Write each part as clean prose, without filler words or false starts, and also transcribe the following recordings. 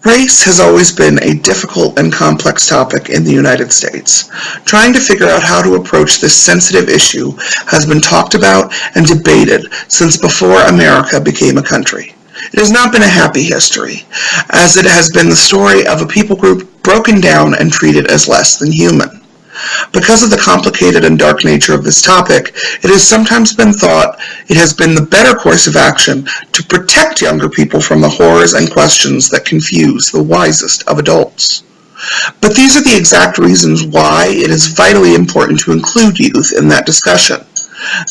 Race has always been a difficult and complex topic in the United States. Trying to figure out how to approach this sensitive issue has been talked about and debated since before America became a country. It has not been a happy history, as it has been the story of a people group broken down and treated as less than human. Because of the complicated and dark nature of this topic, it has sometimes been thought it has been the better course of action to protect younger people from the horrors and questions that confuse the wisest of adults. But these are the exact reasons why it is vitally important to include youth in that discussion.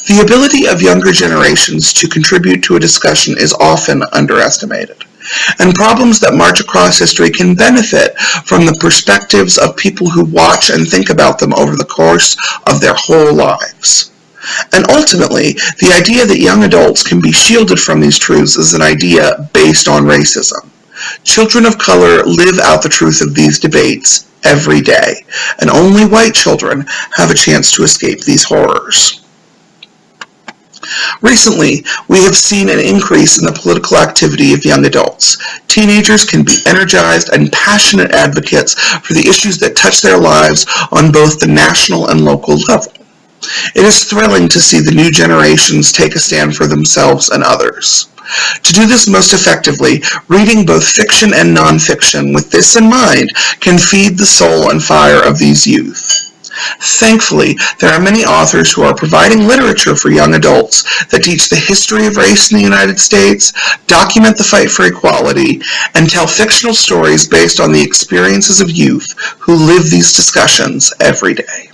The ability of younger generations to contribute to a discussion is often underestimated, and problems that march across history can benefit from the perspectives of people who watch and think about them over the course of their whole lives. And ultimately, the idea that young adults can be shielded from these truths is an idea based on racism. Children of color live out the truth of these debates every day, and only white children have a chance to escape these horrors. Recently, we have seen an increase in the political activity of young adults. Teenagers can be energized and passionate advocates for the issues that touch their lives on both the national and local level. It is thrilling to see the new generations take a stand for themselves and others. To do this most effectively, reading both fiction and nonfiction with this in mind can feed the soul and fire of these youth. Thankfully, there are many authors who are providing literature for young adults that teach the history of race in the United States, document the fight for equality, and tell fictional stories based on the experiences of youth who live these discussions every day.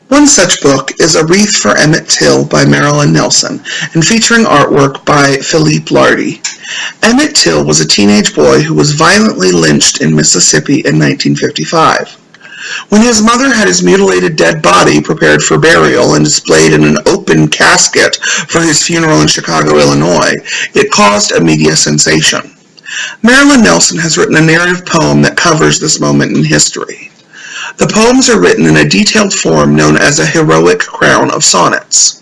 One such book is A Wreath for Emmett Till by Marilyn Nelson, and featuring artwork by Philippe Lardy. Emmett Till was a teenage boy who was violently lynched in Mississippi in 1955. When his mother had his mutilated dead body prepared for burial and displayed in an open casket for his funeral in Chicago, Illinois, it caused a media sensation. Marilyn Nelson has written a narrative poem that covers this moment in history. The poems are written in a detailed form known as a heroic crown of sonnets.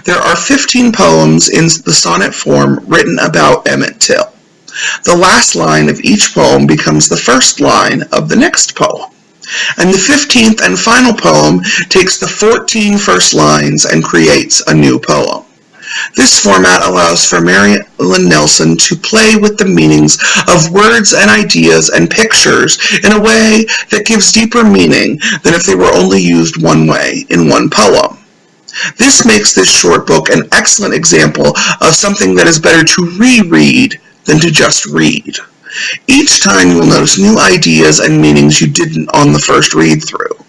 There are 15 poems in the sonnet form written about Emmett Till. The last line of each poem becomes the first line of the next poem, and the 15th and final poem takes the 14 first lines and creates a new poem. This format allows for Marilyn Nelson to play with the meanings of words and ideas and pictures in a way that gives deeper meaning than if they were only used one way in one poem. This makes this short book an excellent example of something that is better to reread than to just read. Each time you will notice new ideas and meanings you didn't on the first read-through.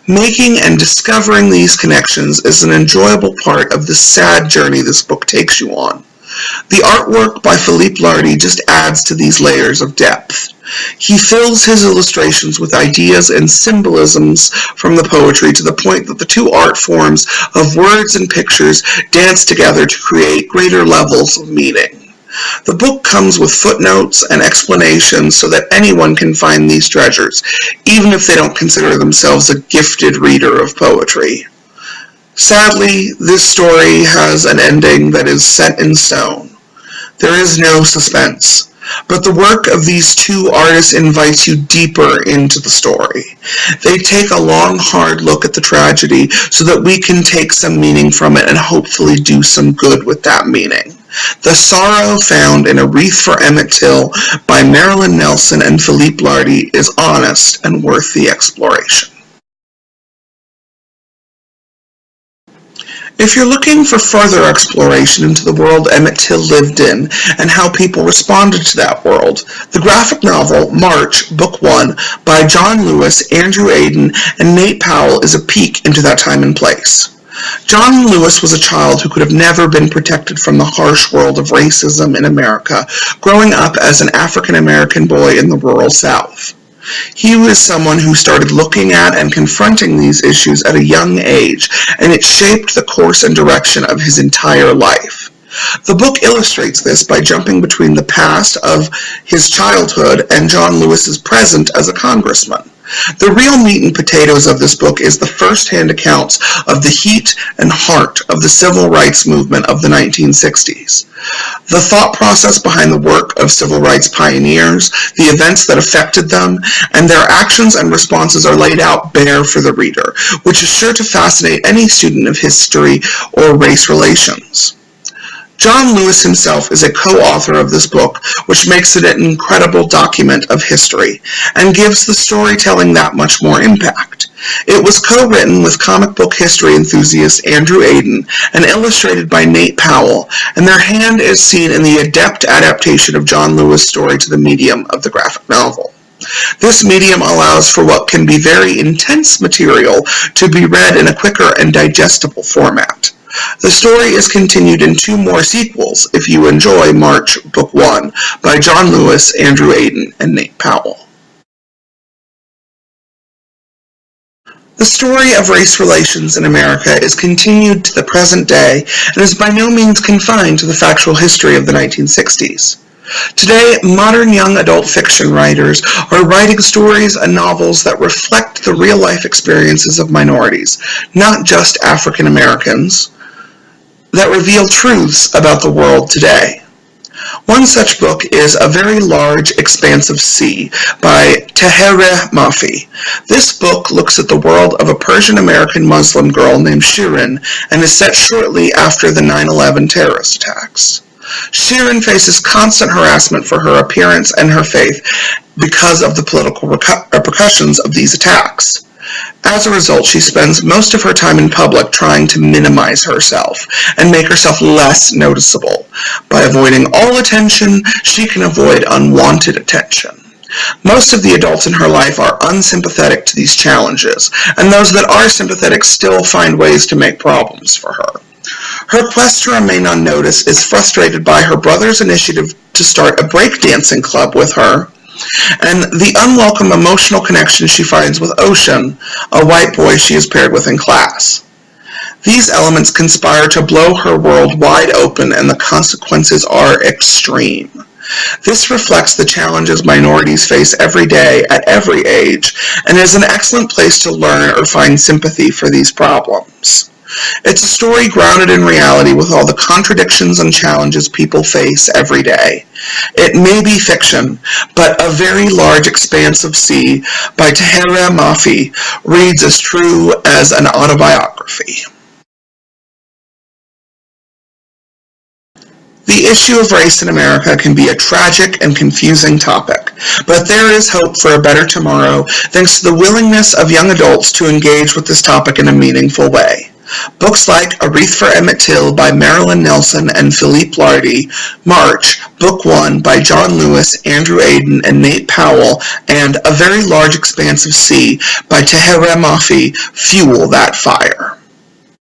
Making and discovering these connections is an enjoyable part of the sad journey this book takes you on. The artwork by Philippe Lardy just adds to these layers of depth. He fills his illustrations with ideas and symbolisms from the poetry to the point that the two art forms of words and pictures dance together to create greater levels of meaning. The book comes with footnotes and explanations so that anyone can find these treasures, even if they don't consider themselves a gifted reader of poetry. Sadly, this story has an ending that is set in stone. There is no suspense, but the work of these two artists invites you deeper into the story. They take a long, hard look at the tragedy so that we can take some meaning from it and hopefully do some good with that meaning. The sorrow found in A Wreath for Emmett Till by Marilyn Nelson and Philippe Lardy is honest and worth the exploration. If you're looking for further exploration into the world Emmett Till lived in and how people responded to that world, the graphic novel March, Book 1 by John Lewis, Andrew Aden, and Nate Powell is a peek into that time and place. John Lewis was a child who could have never been protected from the harsh world of racism in America, growing up as an African-American boy in the rural South. He was someone who started looking at and confronting these issues at a young age, and it shaped the course and direction of his entire life. The book illustrates this by jumping between the past of his childhood and John Lewis's present as a congressman. The real meat and potatoes of this book is the first-hand accounts of the heat and heart of the civil rights movement of the 1960s. The thought process behind the work of civil rights pioneers, the events that affected them, and their actions and responses are laid out bare for the reader, which is sure to fascinate any student of history or race relations. John Lewis himself is a co-author of this book, which makes it an incredible document of history, and gives the storytelling that much more impact. It was co-written with comic book history enthusiast Andrew Aden and illustrated by Nate Powell, and their hand is seen in the adept adaptation of John Lewis' story to the medium of the graphic novel. This medium allows for what can be very intense material to be read in a quicker and digestible format. The story is continued in 2 more sequels if you enjoy March Book 1 by John Lewis, Andrew Aden, and Nate Powell. The story of race relations in America is continued to the present day and is by no means confined to the factual history of the 1960s. Today, modern young adult fiction writers are writing stories and novels that reflect the real-life experiences of minorities, not just African Americans, that reveal truths about the world today. One such book is A Very Large Expanse of Sea by Tahereh Mafi. This book looks at the world of a Persian-American Muslim girl named Shirin and is set shortly after the 9/11 terrorist attacks. Shirin faces constant harassment for her appearance and her faith because of the political repercussions of these attacks. As a result, she spends most of her time in public trying to minimize herself and make herself less noticeable. By avoiding all attention, she can avoid unwanted attention. Most of the adults in her life are unsympathetic to these challenges, and those that are sympathetic still find ways to make problems for her. Her quest to remain unnoticed is frustrated by her brother's initiative to start a breakdancing club with her, and the unwelcome emotional connection she finds with Ocean, a white boy she is paired with in class. These elements conspire to blow her world wide open, and the consequences are extreme. This reflects the challenges minorities face every day at every age, and is an excellent place to learn or find sympathy for these problems. It's a story grounded in reality with all the contradictions and challenges people face every day. It may be fiction, but A Very Large Expanse of Sea by Tahereh Mafi reads as true as an autobiography. The issue of race in America can be a tragic and confusing topic, but there is hope for a better tomorrow thanks to the willingness of young adults to engage with this topic in a meaningful way. Books like A Wreath for Emmett Till by Marilyn Nelson and Philippe Lardy, March, Book 1 by John Lewis, Andrew Aden, and Nate Powell, and A Very Large Expanse of Sea by Tahereh Mafi fuel that fire.